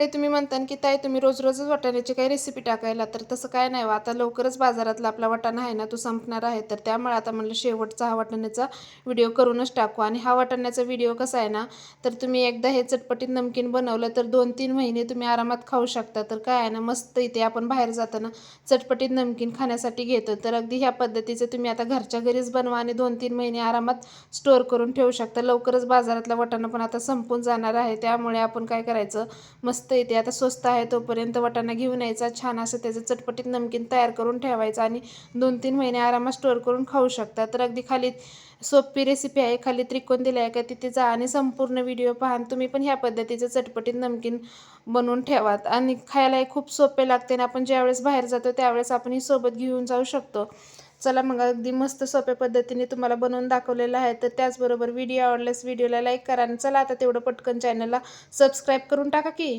ते तुम्ही म्हणता की ताई तुम्ही रोज रोजच वाटाण्याची काही रेसिपी टाकायला, तर तसं काय नाही हो. आता लवकरच बाजारातला आपला वाटाणा आहे ना तो संपणार आहे, तर त्यामुळे आता म्हणलं शेवटचा हा वाटाण्याचा व्हिडिओ करूनच टाकू. आणि हा वाटाण्याचा व्हिडिओ कसा आहे ना, तर तुम्ही एकदा हे चटपटीत नमकीन बनवलं तर 2-3 महिने तुम्ही आरामात खाऊ शकता. तर काय आहे ना, मस्त इथे आपण बाहेर जाताना चटपटीत नमकीन खाण्यासाठी घेतो, तर अगदी ह्या पद्धतीचं तुम्ही आता घरच्या घरीच बनवा आणि 2-3 महिने आरामात स्टोअर करून ठेवू शकता. लवकरच बाजारातला वाटाणा पण आता संपून जाणार आहे, त्यामुळे आपण काय करायचं, मस्त इथे आता स्वस्त आहे तोपर्यंत वाटाणा घेऊन यायचा, छान असं त्याचं चटपटीत नमकीन तयार करून ठेवायचं आणि 2-3 महिने आरामात स्टोअर करून खाऊ शकता. तर अगदी खाली सोपी रेसिपी आहे, खाली त्रिकोण दिला आहे का तिथे जा आणि संपूर्ण व्हिडिओ पहा. तुम्ही पण ह्या पद्धतीचं चटपटीत नमकीन बनवून ठेवा आणि खायलाही खूप सोपे लागते आणि आपण ज्यावेळेस बाहेर जातो त्यावेळेस आपण ही सोबत घेऊन जाऊ शकतो. चला मग, अगदी मस्त सोप्या पद्धतीने तुम्हाला बनवून दाखवलेलं आहे. तर त्याचबरोबर व्हिडिओ आवडल्यास व्हिडिओला लाईक करा आणि चला आता तेवढं पटकन चॅनलला सबस्क्राईब करून टाका की.